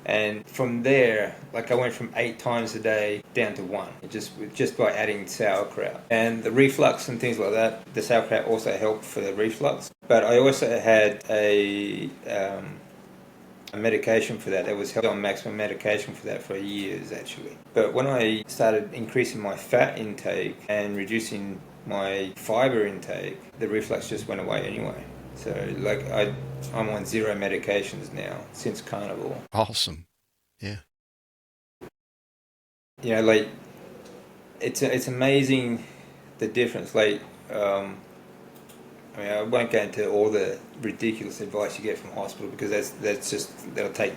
And from there, like I went from 8 times a day down to 1, just by adding sauerkraut. And the reflux and things like that, the sauerkraut also helped for the reflux. But I also had a medication for that. I was held on maximum medication for that for years, actually. But when I started increasing my fat intake and reducing my fiber intake, the reflux just went away anyway. So, like, I'm on 0 medications now since Carnivore. Awesome. Yeah. You know, like, it's amazing the difference. Like, I mean, I won't go into all the ridiculous advice you get from hospital because that'll take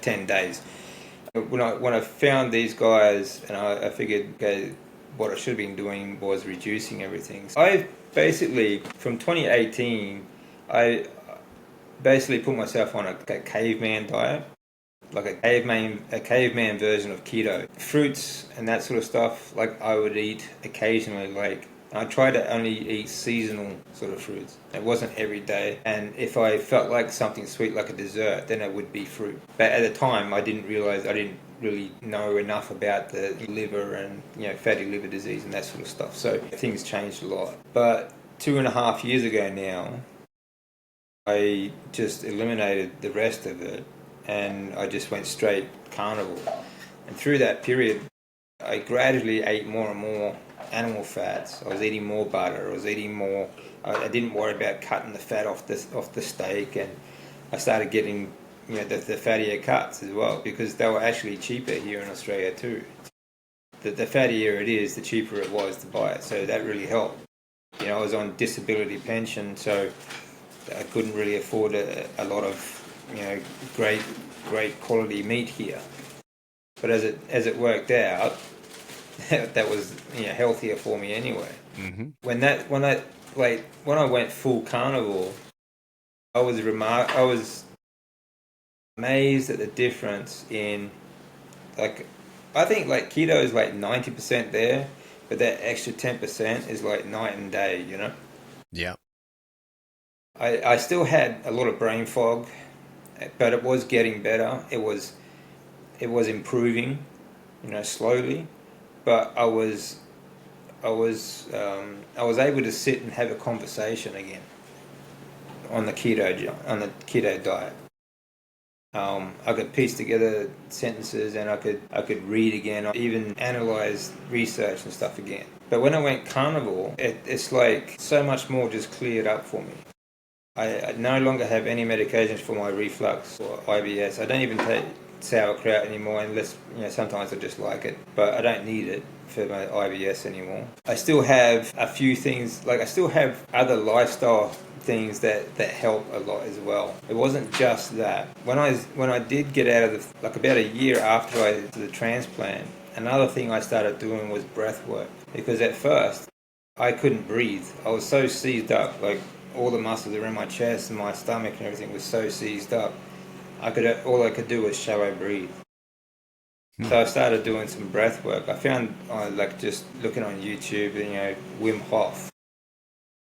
10 days. When I found these guys, and I figured, okay, what I should have been doing was reducing everything. I basically, from 2018, I basically put myself on a caveman diet, like a caveman version of keto. Fruits and that sort of stuff, like I would eat occasionally. Like I try to only eat seasonal sort of fruits. It wasn't every day. And if I felt like something sweet, like a dessert, then it would be fruit. But at the time, I didn't really know enough about the liver and fatty liver disease and that sort of stuff. So things changed a lot. But 2.5 years ago now, I just eliminated the rest of it and I just went straight carnivore. And through that period, I gradually ate more and more animal fats. I was eating more butter. I was eating more. I didn't worry about cutting the fat off the steak, and I started getting the fattier cuts as well because they were actually cheaper here in Australia too. The fattier it is, the cheaper it was to buy it. So that really helped. I was on disability pension, so I couldn't really afford a lot of great quality meat here. But as it worked out, that was healthier for me anyway. Mm-hmm. When I went full carnivore, I was amazed at the difference in, like, I think like keto is like 90% there, but that extra 10% is like night and day, Yeah. I still had a lot of brain fog, but it was getting better. It was improving, slowly. But I was able to sit and have a conversation again on the keto diet. I could piece together sentences and I could read again, even analyze research and stuff again. But when I went carnivore, it's like so much more just cleared up for me. I no longer have any medications for my reflux or IBS. I don't even take sauerkraut anymore unless sometimes I just like it, but I don't need it for my IBS anymore. I still have a few things, like I still have other lifestyle things that help a lot as well. It wasn't just that. When I did get out of like about a year after I did the transplant, another thing I started doing was breath work, because at first I couldn't breathe. I was so seized up, like all the muscles around my chest and my stomach and everything was so seized up. All I could do was shallow breathe. So I started doing some breath work. I found, like, just looking on YouTube, Wim Hof,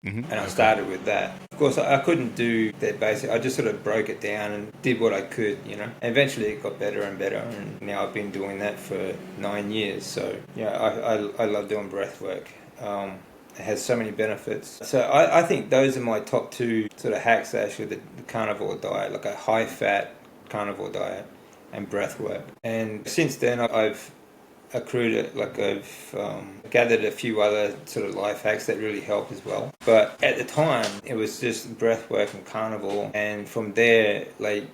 and I started with that. Of course, I couldn't do that basic. I just sort of broke it down and did what I could, And eventually it got better and better, and now I've been doing that for 9 years. So I love doing breath work. It has so many benefits. So I think those are my top 2 sort of hacks, actually, the carnivore diet, like a high-fat carnivore diet and breath work. And since then I've accrued it, like I've gathered a few other sort of life hacks that really help as well. But at the time it was just breath work and carnivore, and from there, like,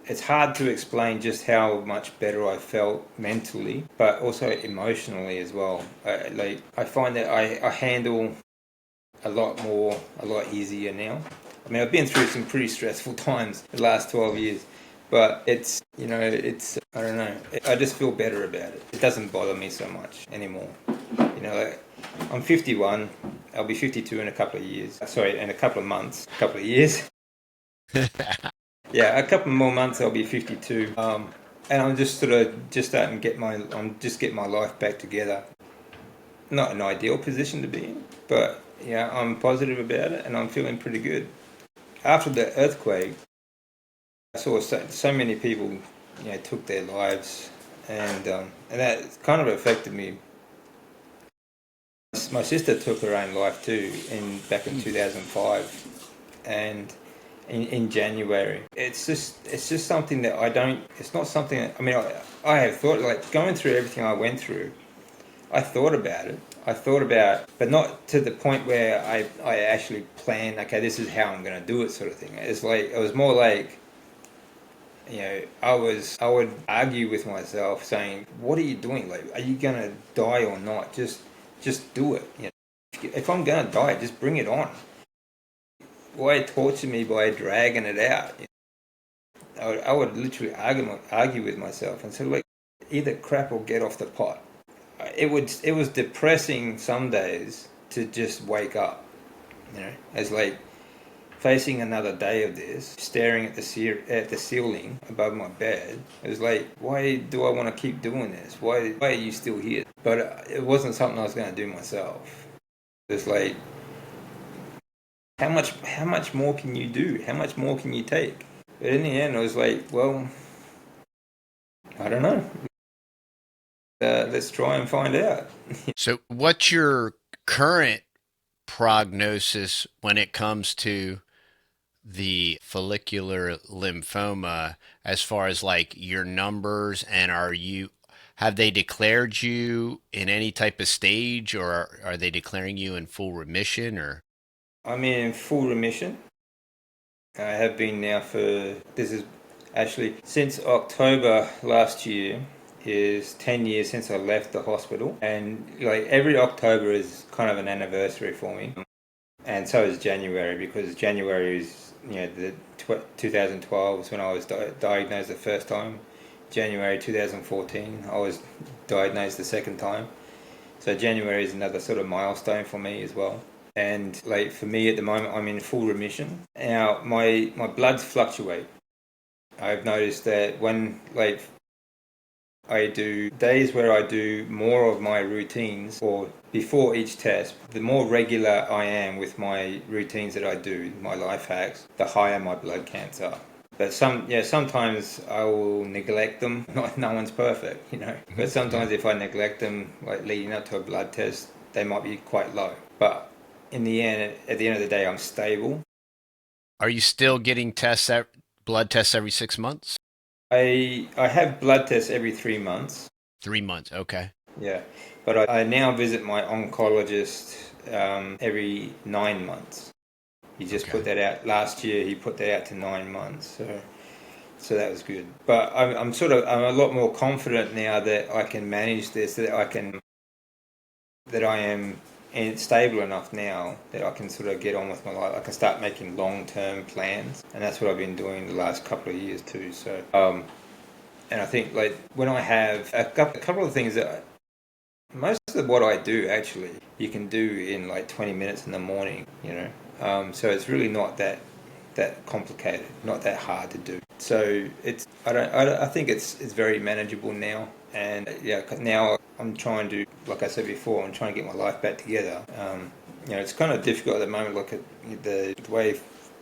it's hard to explain just how much better I felt mentally, but also emotionally as well. I find that I handle a lot easier now. I mean, I've been through some pretty stressful times the last 12 years, but it's I don't know. I just feel better about it. It doesn't bother me so much anymore. Like, I'm 51. I'll be 52 in a couple of years. Sorry, in a couple of months. A couple of years. Yeah, a couple more months I'll be 52. And I'm just starting to get my life back together. Not an ideal position to be in, but yeah, I'm positive about it, and I'm feeling pretty good. After the earthquake, I saw so many people, took their lives, and that kind of affected me. My sister took her own life too, back in 2005, and in January. It's just something that I don't. It's not something. I mean, I have thought, like, going through everything I went through. I thought about it. I thought about, but not to the point where I actually planned. Okay, this is how I'm going to do it, sort of thing. It was more like, I would argue with myself, saying, "What are you doing? Like, are you going to die or not? Just do it. If I'm going to die, just bring it on. Why torture me by dragging it out?" I would literally argue with myself and say, like, either crap or get off the pot. It was depressing some days to just wake up, as like facing another day of this, staring at the ceiling above my bed. It was like, why do I want to keep doing this? Why are you still here? But it wasn't something I was going to do myself. It's like, how much more can you do? How much more can you take? But in the end, I was like, well, I don't know. Let's try and find out. So, what's your current prognosis when it comes to the follicular lymphoma, as far as like your numbers, and have they declared you in any type of stage, or are they declaring you in full remission, or? I'm in full remission. I have been now this is actually since October last year, is 10 years since I left the hospital. And like every October is kind of an anniversary for me. And so is January, because January is, the 2012 was when I was diagnosed the first time. January 2014, I was diagnosed the second time. So January is another sort of milestone for me as well. And like for me at the moment, I'm in full remission. Now my bloods fluctuate. I've noticed that when like I do days where I do more of my routines or before each test, the more regular I am with my routines that I do, my life hacks, the higher my blood counts are. But sometimes I will neglect them. No one's perfect, But sometimes if I neglect them, like leading up to a blood test, they might be quite low. But in the end, at the end of the day, I'm stable. Are you still getting blood tests every 6 months? I have blood tests every 3 months. 3 months, okay. Yeah, but I now visit my oncologist every 9 months. He just put Okay. that out last year. He put that out to 9 months, so that was good. But I'm a lot more confident now that I can manage this. That I am stable enough now that I can sort of get on with my life. I can start making long-term plans, and that's what I've been doing the last couple of years too. So, and I think like when I have a couple of things that most of what I do actually you can do in like 20 minutes in the morning, so it's really not that complicated, not that hard to do. So I think it's very manageable now. And yeah, now I'm trying to, like I said before, I'm trying to get my life back together. It's kind of difficult at the moment. Look at the way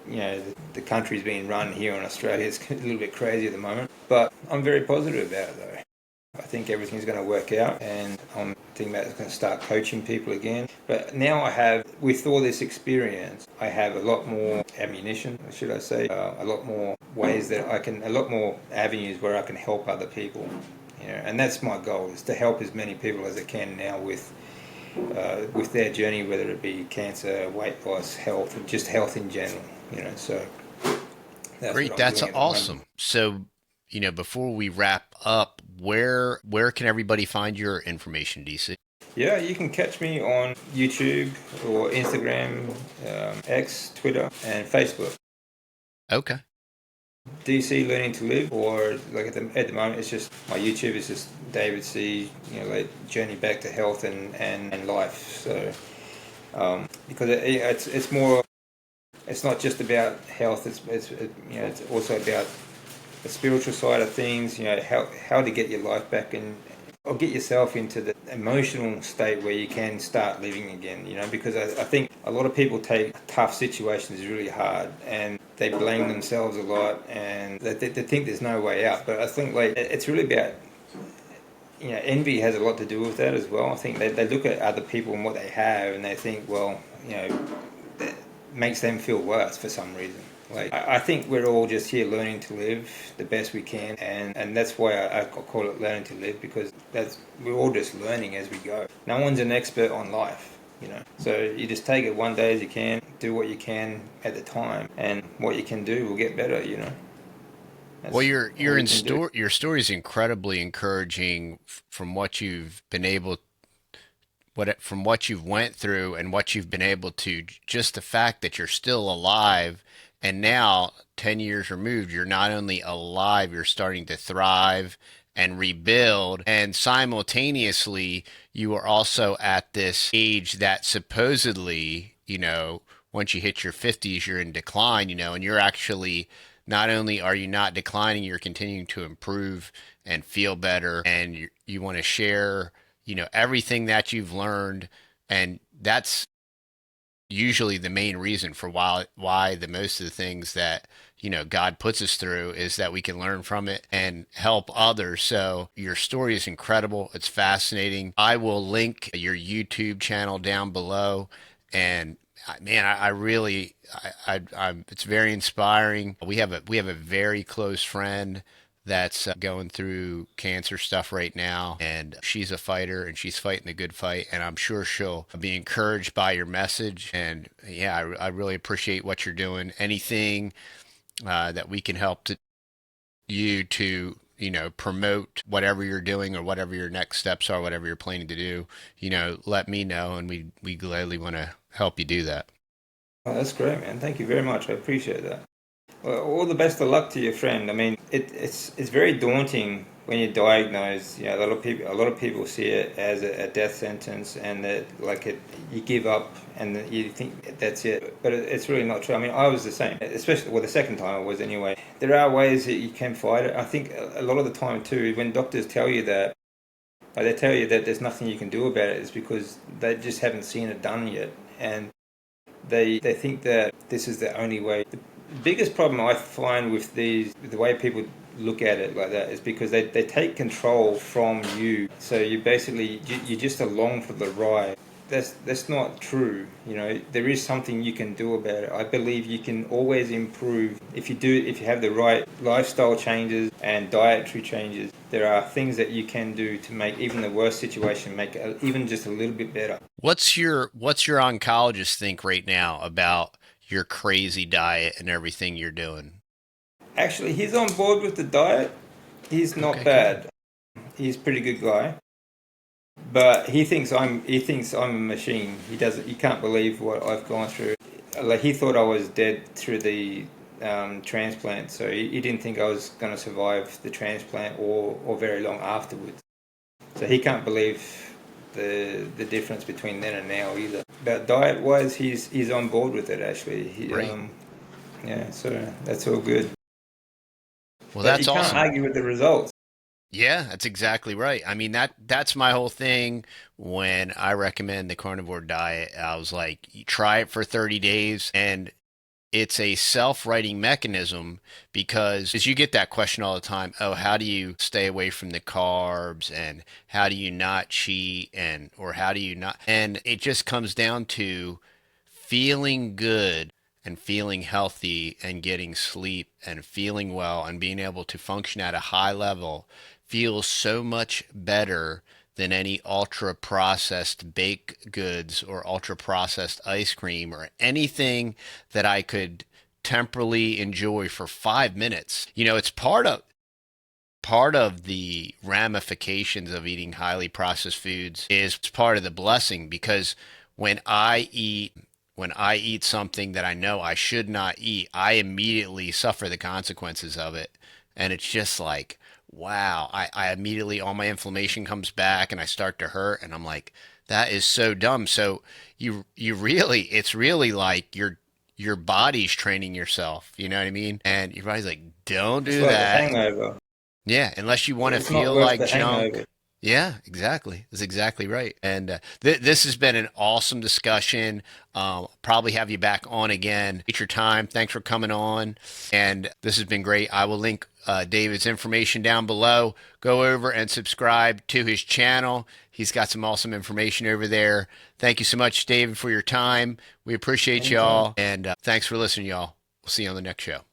the country's being run here in Australia. It's a little bit crazy at the moment, but I'm very positive about it though. I think everything's going to work out, and I'm thinking about going to start coaching people again. But now with all this experience, I have a lot more ammunition, should I say, a lot more ways a lot more avenues where I can help other people. And that's my goal, is to help as many people as I can now with their journey, whether it be cancer, weight loss, health, and just health in general. So that's Great. what I'm That's doing at the moment. awesome. So, before we wrap up, where can everybody find your information, DC? Yeah, you can catch me on YouTube or Instagram, X, Twitter, and Facebook. Okay. DC Learning to Live, or like at the moment, it's just my YouTube is just David C. Like journey back to health and life. So because it's more, it's not just about health. It's also about the spiritual side of things. How to get your life back in or get yourself into the emotional state where you can start living again, because I think a lot of people take tough situations really hard and they blame themselves a lot and they think there's no way out. But I think like it's really about, envy has a lot to do with that as well. I think they look at other people and what they have and they think, well, that makes them feel worse for some reason. Like I think we're all just here learning to live the best we can, and that's why I call it learning to live, because we're all just learning as we go. No one's an expert on life. So you just take it one day as you can, do what you can at the time, and what you can do will get better. Well, That's your all you can do. your story is incredibly encouraging from what you've been able from what you've went through and what you've been able to, just the fact that you're still alive, and now 10 years removed, you're not only alive, you're starting to thrive and rebuild, and simultaneously you are also at this age that supposedly, once you hit your 50s you're in decline, and you're actually, not only are you not declining, you're continuing to improve and feel better, and you want to share, everything that you've learned. And that's usually the main reason for why the most of the things that, God puts us through is that we can learn from it and help others. So your story is incredible. It's fascinating. I will link your YouTube channel down below. And man, I really, it's very inspiring. We have a very close friend that's going through cancer stuff right now, and she's a fighter and she's fighting the good fight, and I'm sure she'll be encouraged by your message. And yeah, I really appreciate what you're doing. Anything that we can help you to, promote whatever you're doing or whatever your next steps are, whatever you're planning to do, let me know, and we gladly want to help you do that. Oh, that's great, man. Thank you very much. I appreciate that. Well, all the best of luck to your friend. I mean, it's very daunting when you're diagnosed. A lot of people see it as a death sentence, and that like you give up and that you think that's it. But it's really not true. I mean, I was the same, especially the second time I was anyway. There are ways that you can fight it. I think a lot of the time too, when doctors tell you that, or they tell you that there's nothing you can do about it, is because they just haven't seen it done yet, and they think that this is the only way. The biggest problem I find with the way people look at it like that, is because they take control from you. So you're just along for the ride. That's not true. There is something you can do about it. I believe you can always improve if you have the right lifestyle changes and dietary changes. There are things that you can do to make even the worst situation make it even just a little bit better. What's your oncologist think right now about your crazy diet and everything you're doing? Actually, he's on board with the diet. He's not Okay, good. bad. He's a pretty good guy. But he thinks I'm a machine. He can't believe what I've gone through. Like he thought I was dead through the transplant, so he didn't think I was going to survive the transplant or very long afterwards. So he can't believe the difference between then and now either. But diet wise, he's on board with it actually. Great. Yeah, so that's all good. Well, But you that's can't awesome. argue with the results. Yeah, that's exactly right. I mean, that's my whole thing when I recommend the carnivore diet. I was like, you try it for 30 days, and it's a self-righting mechanism, because as you get that question all the time, oh, how do you stay away from the carbs, and how do you not cheat, and or how do you not, and it just comes down to feeling good and feeling healthy and getting sleep and feeling well and being able to function at a high level feels so much better than any ultra processed baked goods or ultra processed ice cream or anything that I could temporarily enjoy for 5 minutes. It's part of the ramifications of eating highly processed foods is part of the blessing, because when I eat when I eat something that I know I should not eat, I immediately suffer the consequences of it. And it's just like, wow, I immediately, all my inflammation comes back and I start to hurt. And I'm like, that is so dumb. So you really, it's really like your body's training yourself. You know what I mean? And your body's like, don't It's do like the that. hangover. Yeah, unless you want to It's not feel worth like the junk. hangover. Yeah, exactly. That's exactly right. And this has been an awesome discussion. Probably have you back on again at your time. Thanks for coming on. And this has been great. I will link David's information down below. Go over and subscribe to his channel. He's got some awesome information over there. Thank you so much, David, for your time. We appreciate Anytime. y'all. And thanks for listening, y'all. We'll see you on the next show.